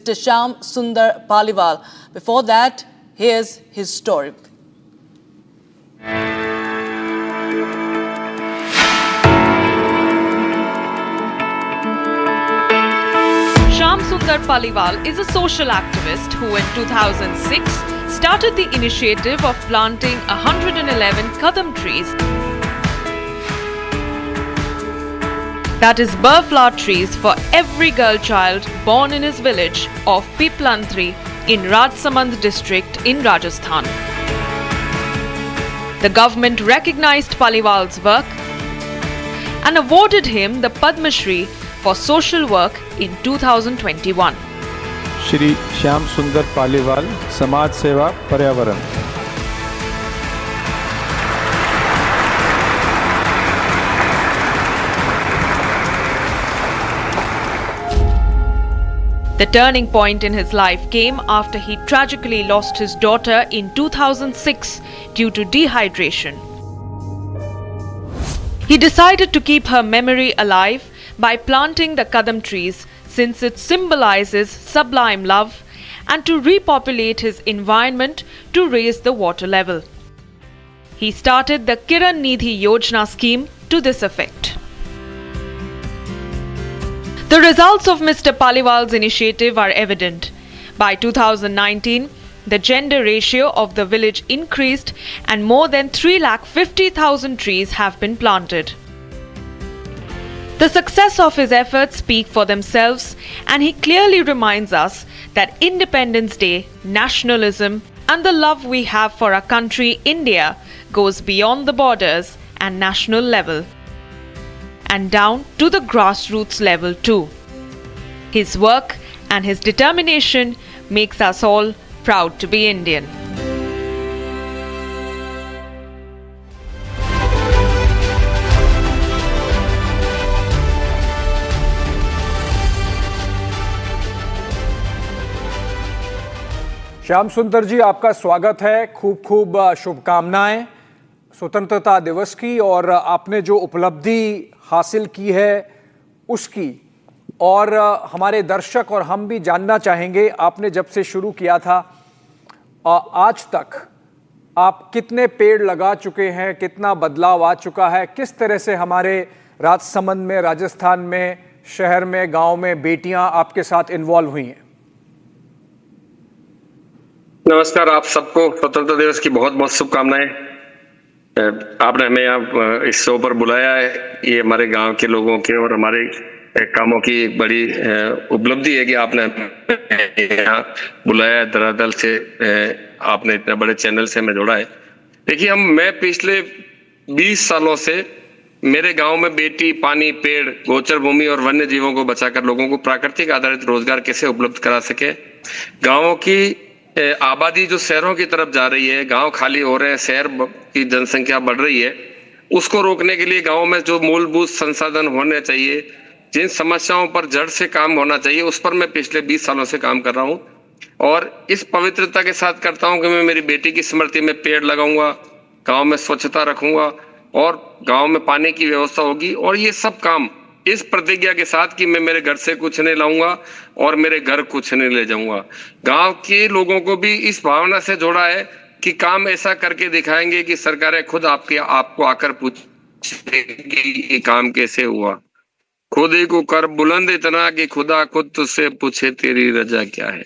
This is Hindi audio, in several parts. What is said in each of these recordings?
Mr. Shyam Sundar Paliwal. Before that, here's his story. Shyam Sundar Paliwal is a social activist who in 2006 started the initiative of planting 111 Kadam trees. That is burflower trees for every girl child born in his village of Piplanthri in Rajsamand district in Rajasthan. The government recognized Paliwal's work and awarded him the Padma Shri for social work in 2021. Shri Shyam सुंदर पालीवाल, समाज सेवा, पर्यावरण। The turning point in his life came after he tragically lost his daughter in 2006 due to dehydration. He decided to keep her memory alive by planting the Kadam trees since it symbolizes sublime love and to repopulate his environment to raise the water level. He started the Kiran Nidhi Yojana scheme to this effect. The results of Mr. Paliwal's initiative are evident. By 2019, the gender ratio of the village increased and more than 350,000 trees have been planted. The success of his efforts speak for themselves, and he clearly reminds us that Independence Day, nationalism, and the love we have for our country, India, goes beyond the borders and national level, and down to the grassroots level too. His work and his determination makes us all proud to be Indian. Shyam Sundar जी, आपका स्वागत है। खूब खूब शुभकामनाएं स्वतंत्रता दिवस की, और आपने जो उपलब्धि हासिल की है उसकी। और हमारे दर्शक और हम भी जानना चाहेंगे, आपने जब से शुरू किया था आज तक आप कितने पेड़ लगा चुके हैं, कितना बदलाव आ चुका है, किस तरह से हमारे राजसमंद में, राजस्थान में, शहर में, गांव में बेटियां आपके साथ इन्वॉल्व हुई हैं? नमस्कार, आप सबको स्वतंत्रता दिवस की बहुत बहुत शुभकामनाएं। आपने हमें यहाँ इस शो पर बुलाया है, ये हमारे गांव के लोगों के और हमारे कामों की बड़ी उपलब्धि है कि आपने यहाँ बुलाया, धरातल से आपने इतने बड़े चैनल से हमें जोड़ा है। देखिए, मैं पिछले 20 सालों से मेरे गांव में बेटी, पानी, पेड़, गोचर भूमि और वन्य जीवों को बचाकर लोगों को प्राकृतिक आधारित रोजगार कैसे उपलब्ध करा सके। गाँवों की आबादी जो शहरों की तरफ जा रही है, गांव खाली हो रहे हैं, शहर की जनसंख्या बढ़ रही है, उसको रोकने के लिए गांव में जो मूलभूत संसाधन होने चाहिए, जिन समस्याओं पर जड़ से काम होना चाहिए, उस पर मैं पिछले 20 सालों से काम कर रहा हूं। और इस पवित्रता के साथ करता हूं कि मैं मेरी बेटी की स्मृति में पेड़ लगाऊंगा, गांव में स्वच्छता रखूंगा और गांव में पानी की व्यवस्था होगी। और ये सब काम इस प्रतिज्ञा के साथ कि मैं मेरे घर से कुछ नहीं लाऊंगा और मेरे घर कुछ नहीं ले जाऊंगा। गांव के लोगों को भी इस भावना से जोड़ा है कि काम ऐसा करके दिखाएंगे कि सरकारें खुद आपको आकर पूछेंगी ये काम कैसे हुआ। खुद ही को कर बुलंद इतना कि खुदा खुद तुझसे पूछे तेरी रजा क्या है।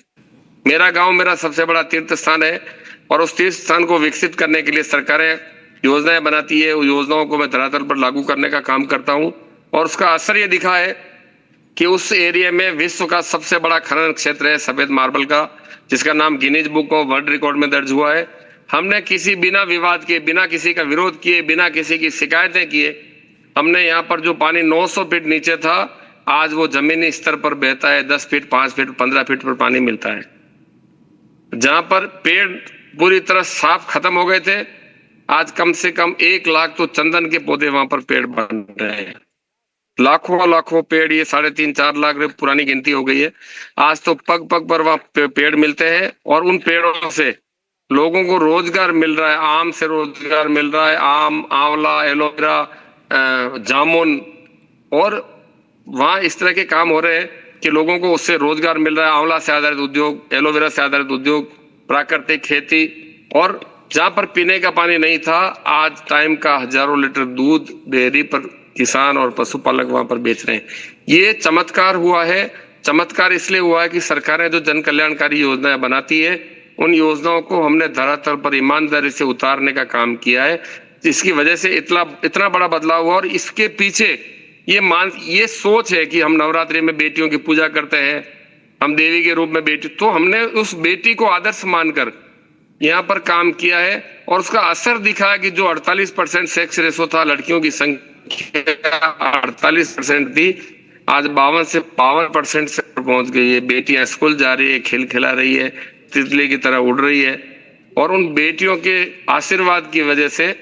मेरा गांव मेरा सबसे बड़ा तीर्थ स्थान है और उस तीर्थ स्थान को विकसित करने के लिए सरकारें योजनाएं बनाती है। उन योजनाओं को मैं धरातल पर लागू करने का काम करता हूं और उसका असर ये दिखा है कि उस एरिया में विश्व का सबसे बड़ा खनन क्षेत्र है सफेद मार्बल का, जिसका नाम Guinness book of world record में दर्ज हुआ है। हमने किसी बिना विवाद किए, बिना किसी का विरोध किए, बिना किसी की शिकायतें किए, हमने यहाँ पर जो पानी 900 फीट नीचे था, आज वो जमीनी स्तर पर बहता है। 10 फीट, 5 फीट, 15 फीट पर पानी मिलता है। जहां पर पेड़ पूरी तरह साफ खत्म हो गए थे, आज कम से कम 1 लाख तो चंदन के पौधे वहां पर पेड़ बन रहे हैं। लाखों लाखों पेड़, ये 3.5-4 लाख पुरानी गिनती हो गई है। आज तो पग पग पर वहां पेड़ मिलते हैं और उन पेड़ों से लोगों को रोजगार मिल रहा है। आम से रोजगार मिल रहा है, आम, आंवला, एलोवेरा, जामुन, और वहां इस तरह के काम हो रहे हैं कि लोगों को उससे रोजगार मिल रहा है। आंवला से आधारित उद्योग, एलोवेरा से आधारित उद्योग, प्राकृतिक खेती, और जहां पर पीने का पानी नहीं था, आज टाइम का हजारों लीटर दूध डेयरी पर किसान और पशुपालक वहां पर बेच रहे हैं। ये चमत्कार हुआ है। चमत्कार इसलिए हुआ है कि सरकारें जो जन कल्याणकारी योजनाएं बनाती है, उन योजनाओं को हमने धरातल पर ईमानदारी से उतारने का काम किया है, जिसकी वजह से इतना बड़ा बदलाव हुआ। और इसके पीछे ये सोच है कि हम नवरात्रि में बेटियों की पूजा करते हैं, हम देवी के रूप में बेटी, तो हमने उस बेटी को आदर्श मानकर यहाँ पर काम किया है। और उसका असर दिखा है कि जो 48% सेक्स रेशो था, लड़कियों की संख्या 48% थी, आज 52 से 52% से पहुंच गई है। बेटियां स्कूल जा रही है, खेल खिला रही है, तितली की तरह उड़ रही है। और उन बेटियों के आशीर्वाद की वजह से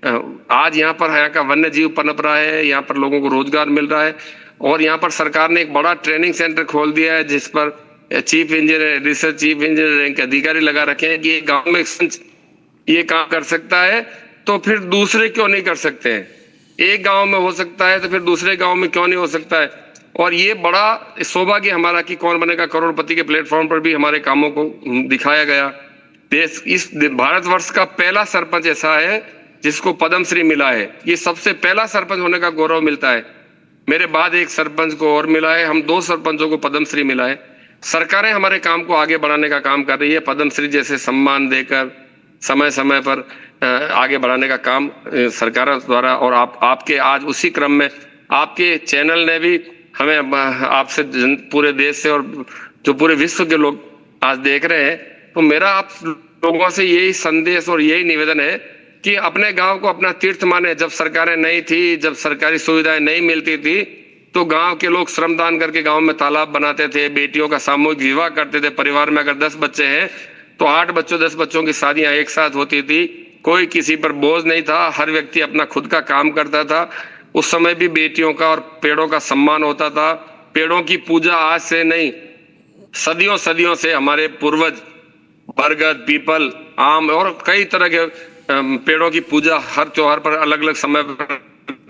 आज यहाँ का वन्य जीव पनप रहा है, यहाँ पर लोगों को रोजगार मिल रहा है। और यहाँ पर सरकार ने एक बड़ा ट्रेनिंग सेंटर खोल दिया है, जिस पर chief engineer, research chief engineer के अधिकारी लगा रखे हैं कि एक गांव में ये काम कर सकता है तो फिर दूसरे क्यों नहीं कर सकते हैं। एक गांव में हो सकता है तो फिर दूसरे गांव में क्यों नहीं हो सकता है। और ये बड़ा सौभाग्य हमारा कि कौन बनेगा करोड़पति के प्लेटफॉर्म पर भी हमारे कामों को दिखाया गया। भारतवर्ष का पहला सरपंच ऐसा है जिसको पद्मश्री मिला है। ये सबसे पहला सरपंच होने का गौरव मिलता है। मेरे बाद एक सरपंच को और मिला है, हम 2 सरपंचों को पद्मश्री मिला है। सरकारें हमारे काम को आगे बढ़ाने का काम कर रही है, पद्मश्री जैसे सम्मान देकर समय समय पर आगे बढ़ाने का काम सरकार द्वारा। और आपके आज उसी क्रम में आपके चैनल ने भी हमें आपसे पूरे देश से और जो पूरे विश्व के लोग आज देख रहे हैं, तो मेरा आप लोगों से यही संदेश और यही निवेदन है कि अपने गांव को अपना तीर्थ माने। जब सरकारें नहीं थी, जब सरकारी सुविधाएं नहीं मिलती थी, तो गांव के लोग श्रमदान करके गांव में तालाब बनाते थे, बेटियों का सामूहिक विवाह करते थे। परिवार में अगर 10 बच्चे हैं तो 8 बच्चों 10 बच्चों की शादियां एक साथ होती थी। कोई किसी पर बोझ नहीं था, हर व्यक्ति अपना खुद का काम करता था। उस समय भी बेटियों का और पेड़ों का सम्मान होता था। पेड़ों की पूजा आज से नहीं, सदियों सदियों से हमारे पूर्वज बरगद, पीपल, आम और कई तरह के पेड़ों की पूजा हर त्योहार पर अलग अलग समय पर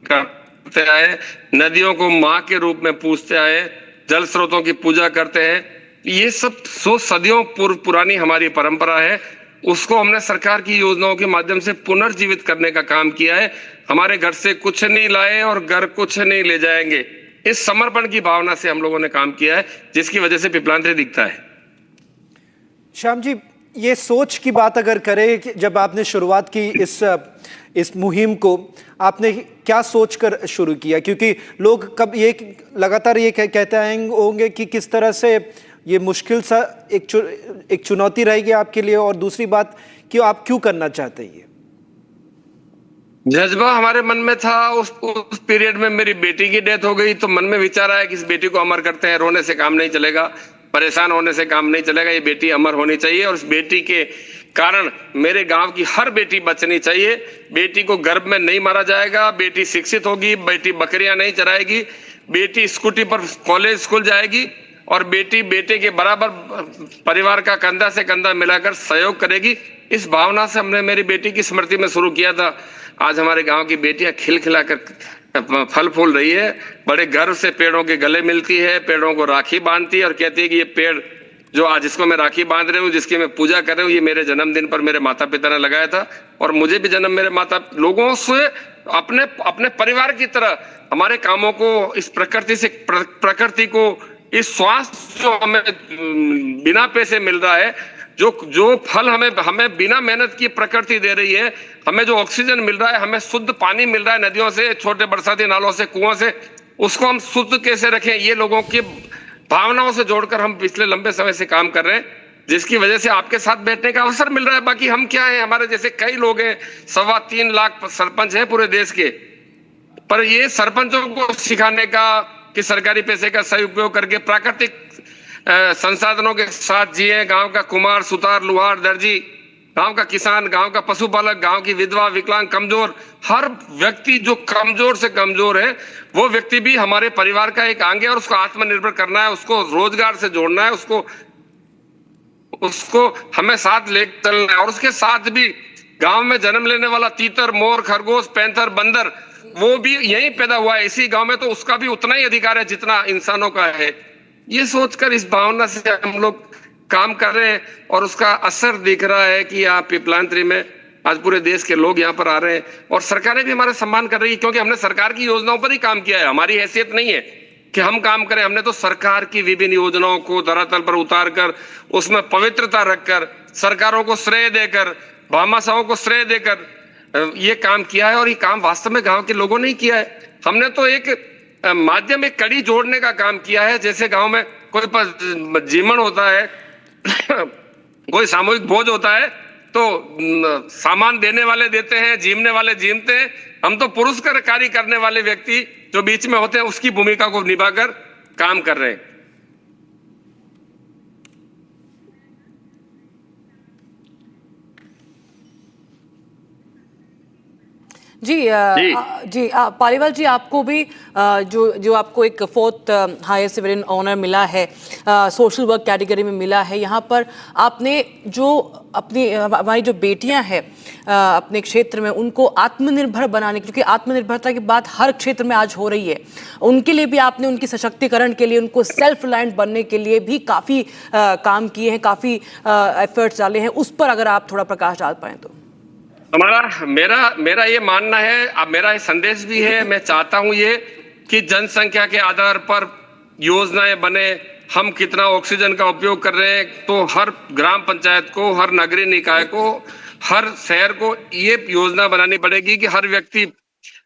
करते आए। नदियों को माँ के रूप में पूजते आए, जल स्रोतों की पूजा करते हैं। ये सब सदियों पुरानी हमारी परंपरा है। उसको हमने सरकार की योजनाओं के माध्यम से पुनर्जीवित करने का काम किया है। हमारे घर से कुछ नहीं लाए और घर कुछ नहीं ले जाएंगे, इस समर्पण की भावना से हम लोगों ने काम किया है, जिसकी वजह से पिपलांतरी दिखता है। श्याम जी, ये सोच की बात अगर करें कि जब आपने शुरुआत की इस मुहिम को, आपने क्या सोचकर शुरू किया? क्योंकि लोग कब ये लगातार ये कहते आएंगे होंगे कि किस तरह से ये मुश्किल सा एक चुनौती रहेगी आपके लिए, और दूसरी बात कि आप क्यों करना चाहते हैं? जज्बा हमारे मन में था। उस पीरियड में मेरी बेटी की डेथ हो गई, तो मन में विचार आया कि इस बेटी को अमर करते हैं। रोने से काम नहीं चलेगा, परेशान होने से काम नहीं चलेगा, ये बेटी अमर होनी चाहिए। और इस बेटी के कारण मेरे गांव की हर बेटी बचनी चाहिए। बेटी को गर्भ में नहीं मारा जाएगा, बेटी शिक्षित होगी, बेटी बकरियां नहीं चराएगी, बेटी स्कूटी पर कॉलेज स्कूल जाएगी, और बेटी बेटे के बराबर परिवार का कंधा से कंधा मिलाकर सहयोग करेगी। इस भावना से हमने मेरी बेटी की स्मृति में शुरू किया था। आज हमारे गांव की बेटियां खिलखिलाकर फल फूल रही है, बड़े गर्व से पेड़ों के गले मिलती है, पेड़ों को राखी बांधती है और कहती है कि ये पेड़ जो आज जिसको मैं राखी बांध रही हूँ, जिसकी मैं पूजा कर रही हूँ, ये मेरे जन्मदिन पर मेरे माता पिता ने लगाया था। और मुझे भी जन्म मेरे माता लोगों से अपने परिवार की तरह हमारे कामों को, इस प्रकृति को, इस स्वास्थ्य जो हमें बिना पैसे मिल रहा है, जो फल हमें बिना मेहनत की प्रकृति दे रही है, हमें जो ऑक्सीजन मिल रहा है, हमें शुद्ध पानी मिल रहा है नदियों से, छोटे बरसाती नालों से, कुओं से, उसको हम शुद्ध कैसे रखें, ये लोगों की भावनाओं से जोड़कर हम पिछले लंबे समय से काम कर रहे हैं, जिसकी वजह से आपके साथ बैठने का अवसर मिल रहा है। बाकी हम क्या है, हमारे जैसे कई लोग हैं, 3.25 लाख सरपंच हैं पूरे देश के, पर ये सरपंचों को सिखाने का कि सरकारी पैसे का सही उपयोग करके प्राकृतिक संसाधनों के साथ जिए। गांव का कुम्हार, सुतार, लुहार, दर्जी, गांव का किसान, गांव का पशुपालक, गांव की विधवा, विकलांग, कमजोर, हर व्यक्ति जो कमजोर से कमजोर है, वो व्यक्ति भी हमारे परिवार का एक अंग है और उसको आत्मनिर्भर करना है, उसको रोजगार से जोड़ना है, उसको हमें साथ लेकर चलना है। और उसके साथ भी गांव में जन्म लेने वाला तीतर, मोर, खरगोश, पैंथर, बंदर, वो भी यही पैदा हुआ है इसी गांव में, तो उसका भी उतना ही अधिकार है जितना इंसानों का है। ये सोचकर, इस भावना से हम लोग काम कर रहे हैं और उसका असर दिख रहा है कि यहाँ पिपलांतरी में आज पूरे देश के लोग यहाँ पर आ रहे हैं और सरकारें भी हमारा सम्मान कर रही है, क्योंकि हमने सरकार की योजनाओं पर ही काम किया है। हमारी हैसियत नहीं है कि हम काम करें, हमने तो सरकार की विभिन्न योजनाओं को धरातल पर उतार कर, उसमें पवित्रता रखकर, सरकारों को श्रेय देकर, भामाशाहों को श्रेय देकर ये काम किया है। और ये काम वास्तव में गांव के लोगों ने ही किया है। हमने तो एक माध्यम, एक कड़ी जोड़ने का काम किया है। जैसे गांव में कोई जीवन होता है कोई सामूहिक भोज होता है तो सामान देने वाले देते हैं, जीमने वाले जीमते हैं। हम तो पुरस्कार कार्य करने वाले व्यक्ति जो बीच में होते हैं उसकी भूमिका को निभाकर काम कर रहे हैं। जी जी पालीवाल जी, आपको भी जो आपको एक 4th हाईएस्ट सिविलियन ऑनर मिला है, सोशल वर्क कैटेगरी में मिला है, यहाँ पर आपने जो अपनी हमारी जो बेटियां हैं अपने क्षेत्र में उनको आत्मनिर्भर बनाने, क्योंकि आत्मनिर्भरता की बात हर क्षेत्र में आज हो रही है, उनके लिए भी आपने उनकी सशक्तिकरण के लिए, उनको सेल्फ रिलायंट बनने के लिए भी काफ़ी काम किए हैं, काफ़ी एफर्ट्स डाले हैं। उस पर अगर आप थोड़ा प्रकाश डाल पाएँ तो। मेरा ये मानना है, अब मेरा ये संदेश भी है, मैं चाहता हूं ये कि जनसंख्या के आधार पर योजनाएं बने। हम कितना ऑक्सीजन का उपयोग कर रहे हैं, तो हर ग्राम पंचायत को, हर नगरीय निकाय को, हर शहर को ये योजना बनानी पड़ेगी कि हर व्यक्ति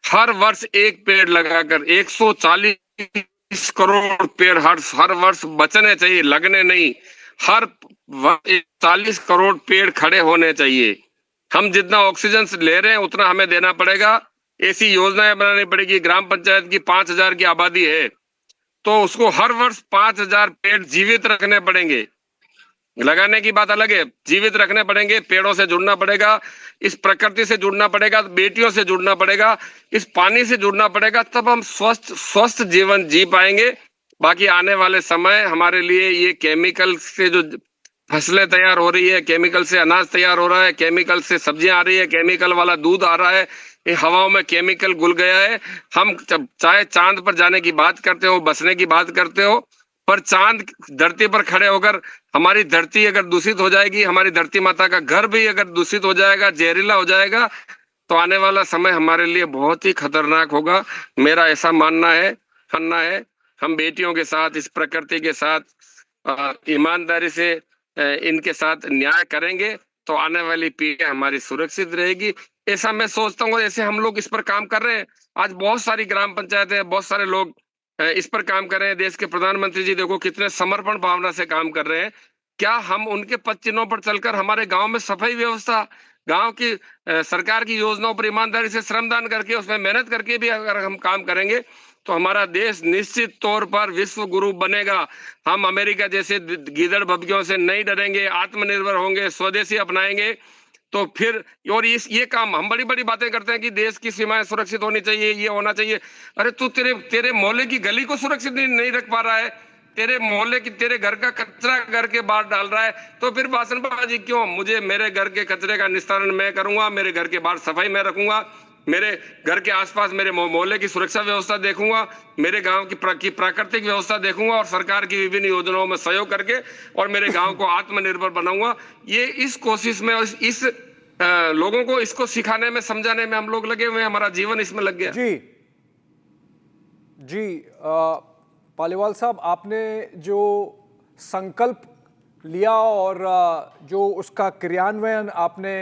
हर वर्ष एक पेड़ लगाकर 140 करोड़ पेड़ हर वर्ष बचने चाहिए, लगने नहीं। हर 40 करोड़ पेड़ खड़े होने चाहिए। हम जितना ऑक्सीजन ले रहे हैं उतना हमें देना पड़ेगा। ऐसी योजनाएं बनानी पड़ेगी। ग्राम पंचायत की 5000 की आबादी है तो उसको हर वर्ष 5000 पेड़ जीवित रखने पड़ेंगे। लगाने की बात अलग है, जीवित रखने पड़ेंगे। पेड़ों से जुड़ना पड़ेगा, इस प्रकृति से जुड़ना पड़ेगा, बेटियों से जुड़ना पड़ेगा, इस पानी से जुड़ना पड़ेगा, तब हम स्वस्थ जीवन जी पाएंगे। बाकी आने वाले समय हमारे लिए ये केमिकल से जो फसलें तैयार हो रही है, केमिकल से अनाज तैयार हो रहा है, केमिकल से सब्जियां आ रही है, केमिकल वाला दूध आ रहा है, ये हवाओं में केमिकल घुल गया है। हम चाहे चांद पर जाने की बात करते हो, बसने की बात करते हो, पर चांद धरती पर खड़े होकर हमारी धरती अगर दूषित हो जाएगी, हमारी धरती माता का घर भी अगर दूषित हो जाएगा, जहरीला हो जाएगा, तो आने वाला समय हमारे लिए बहुत ही खतरनाक होगा। मेरा ऐसा मानना है हम बेटियों के साथ, इस प्रकृति के साथ ईमानदारी से इनके साथ न्याय करेंगे तो आने वाली पीढ़ी हमारी सुरक्षित रहेगी। ऐसा मैं सोचता हूँ। ऐसे हम लोग इस पर काम कर रहे हैं। आज बहुत सारी ग्राम पंचायतें, बहुत सारे लोग इस पर काम कर रहे हैं। देश के प्रधानमंत्री जी देखो कितने समर्पण भावना से काम कर रहे हैं। क्या हम उनके पद चिन्हों पर चलकर हमारे गांव में सफाई व्यवस्था, गांव की सरकार की योजनाओं पर ईमानदारी से श्रमदान करके, उसमें मेहनत करके भी अगर हम काम करेंगे तो हमारा देश निश्चित तौर पर विश्व गुरु बनेगा। हम अमेरिका जैसे गीदड़ भभकियों से नहीं डरेंगे, आत्मनिर्भर होंगे, स्वदेशी अपनाएंगे। तो फिर और ये काम हम बड़ी बड़ी बातें करते हैं कि देश की सीमाएं सुरक्षित होनी चाहिए, ये होना चाहिए। अरे तू तेरे मोहल्ले की गली को सुरक्षित नहीं रख पा रहा है, तेरे मोहल्ले की, तेरे घर का कचरा घर के बाहर डाल रहा है, तो फिर भाषणबाजी क्यों? मुझे मेरे घर के कचरे का निस्तारण मैं करूंगा, मेरे घर के बाहर सफाई मैं रखूंगा, मेरे घर के आसपास मेरे मोहल्ले की सुरक्षा व्यवस्था देखूंगा, मेरे गांव की प्राकृतिक व्यवस्था देखूंगा और सरकार की विभिन्न योजनाओं में सहयोग करके और मेरे गांव को आत्मनिर्भर बनाऊंगा। ये इस कोशिश में, इस लोगों को इसको सिखाने में, समझाने में हम लोग लगे हुए हैं। हमारा जीवन इसमें लग गया। जी पालीवाल साहब, आपने जो संकल्प लिया और जो उसका क्रियान्वयन आपने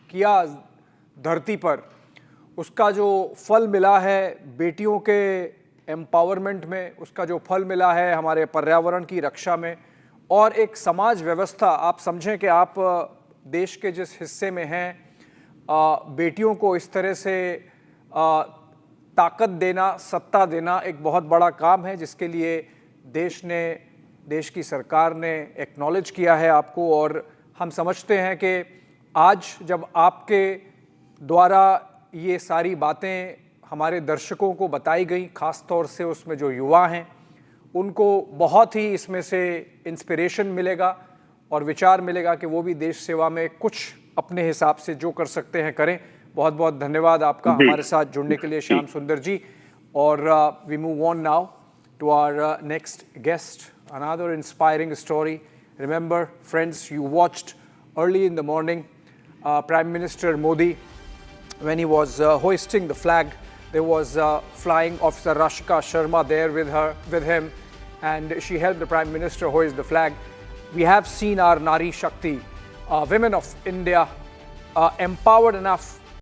किया धरती पर, उसका जो फल मिला है बेटियों के एम्पावरमेंट में, उसका जो फल मिला है हमारे पर्यावरण की रक्षा में, और एक समाज व्यवस्था, आप समझें कि आप देश के जिस हिस्से में हैं, बेटियों को इस तरह से ताकत देना, सत्ता देना एक बहुत बड़ा काम है, जिसके लिए देश की सरकार ने एक्नॉलेज किया है आपको। और हम समझते हैं कि आज जब आपके द्वारा ये सारी बातें हमारे दर्शकों को बताई गई, ख़ास तौर से उसमें जो युवा हैं, उनको बहुत ही इसमें से इंस्पिरेशन मिलेगा और विचार मिलेगा कि वो भी देश सेवा में कुछ अपने हिसाब से जो कर सकते हैं करें। बहुत बहुत धन्यवाद आपका हमारे साथ जुड़ने के लिए श्याम सुंदर जी। और we move on now to our next guest. Another inspiring story. Remember, friends, you watched early in the morning Prime Minister Modi, when he was hoisting the flag, there was Flying Officer Rashika Sharma there with him, and she helped the Prime Minister hoist the flag. We have seen our Nari Shakti, women of India, empowered enough